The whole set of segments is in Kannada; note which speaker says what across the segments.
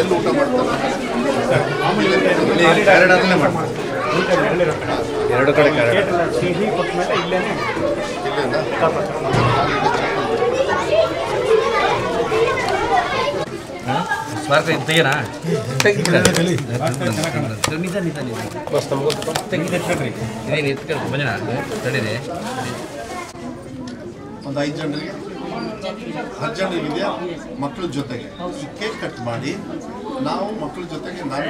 Speaker 1: ಎಲ್ಲಿ ಊಟ ಮಾಡ್ತಾರೆ?
Speaker 2: ಎರಡು ಕಡೆ ಸ್ವಾರ್ಥ ತೆಗೆನಾ ಇದೇನು ಎತ್ಕೊಂಡು ಬಂಜನ ತಡೀರಿ.
Speaker 1: ಒಂದು 5 ಜನರಿಗೆ 10 ಜನರಿಗಿದೆಯಾ ಮಕ್ಕಳ ಜೊತೆಗೆ ಈ ಕೇಕ್ ಕಟ್ ಮಾಡಿ ನಾವು ಮಕ್ಕಳ ಜೊತೆಗೆ ನಾನು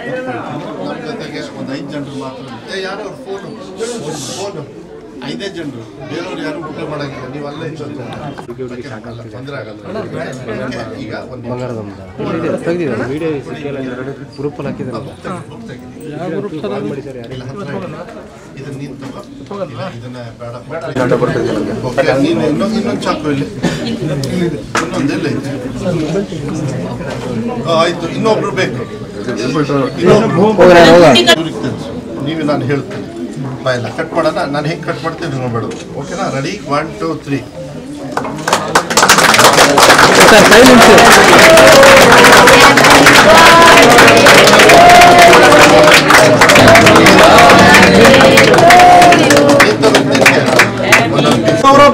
Speaker 1: ನಮ್ಮ ಜೊತೆಗೆ ಒಂದು 5 ಜನರು ಮಾತ್ರ. ಯಾರು ಅವ್ರ ಫೋನು 5 ಜನರು, ಬೇರೆಯವ್ರು ಯಾರು ಊಟ ಮಾಡೋಂಗಿಲ್ಲ. ನೀವು ಅಲ್ಲೇ ತೊಂದರೆ ಆಗಲ್ಲ. ಈಗ ಒಂದು ಇದನ್ನ ನೀನು ತಗೋ, ಇದನ್ನ ಬೇಡ. ನೀನು ಇನ್ನೊಂದು ಚಾಕು ಇಲ್ಲಿ, ಇನ್ನೊಂದೆಲ್ಲ ಐತೆ. ಆಯ್ತು, ಇನ್ನೊಬ್ರು ಬೇಕು. ನೀವು ನಾನು ಹೇಳ್ತೀನಿ ಬಾಯಲ್ಲ ಕಟ್ ಮಾಡೋಣ. ನಾನು ಹೆಂಗೆ ಕಟ್ ಮಾಡ್ತೀನಿ ನೋಡ್ಬೇಡೋದು. ಓಕೆನಾ? ರೆಡಿ? 1 2 3.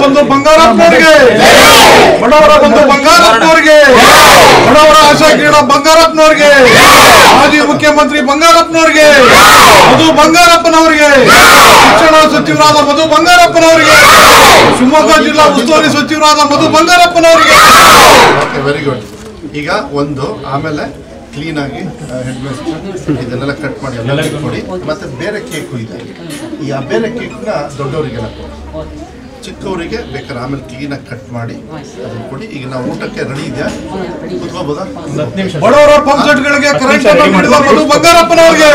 Speaker 3: ಬಂದು ಬಂಗಾರಪ್ಪನವ್ರಿಗೆ, ಬಡವರ ಬಂದು ಬಂಗಾರಪ್ಪನವ್ರಿಗೆ, ಬಡವರ ಆಶಾ ಕಿರಣ ಬಂಗಾರಪ್ಪನವ್ರಿಗೆ, ಮಾಜಿ ಮುಖ್ಯಮಂತ್ರಿ ಬಂಗಾರಪ್ಪನವ್ರಿಗೆ, ಮಧು ಬಂಗಾರಪ್ಪನವರಿಗೆ, ಶಿಕ್ಷಣ ಸಚಿವರಾದ ಮಧು ಬಂಗಾರಪ್ಪನವರಿಗೆ, ಶಿವಮೊಗ್ಗ ಜಿಲ್ಲಾ ಉಸ್ತುವಾರಿ ಸಚಿವರಾದ ಮಧು ಬಂಗಾರಪ್ಪನವರಿಗೆ.
Speaker 1: Very good. ಈಗ ಒಂದು ಆಮೇಲೆ ಕ್ಲೀನ್ ಆಗಿ ಹೆಡ್ ಮಿನಿಸ್ಟರ್ ಇದನ್ನೆಲ್ಲ ಕಟ್ ಮಾಡಿ ಎಲ್ಲ ಕೊಡಿ. ಮತ್ತೆ ಬೇರೆ ಕೇಕು ಇದೆ. ಈ ಬೇರೆ ಕೇಕ್ನ ದೊಡ್ಡವರಿಗೆಲ್ಲ ಕೊಡಿ, ಚಿಕ್ಕವರಿಗೆ ಬೇಕಾದ್ರೆ ಆಮೇಲೆ ಕ್ಲೀನಾಗಿ ಕಟ್ ಮಾಡಿ ಅದನ್ನು ಕೊಡಿ. ಈಗ ನಾವು ಊಟಕ್ಕೆ ರೆಡಿ ಇದೆಯಾ? ಕುತ್ಕೋಬೋದಾ?
Speaker 3: ಬಡವರ ಪಂಪ್ ಸೆಟ್ಗಳಿಗೆ ಕರೆಂಟ್ ಅನ್ನು ನೀಡಿದ ಮಧು ಬಂಗಾರಪ್ಪನವರಿಗೆ,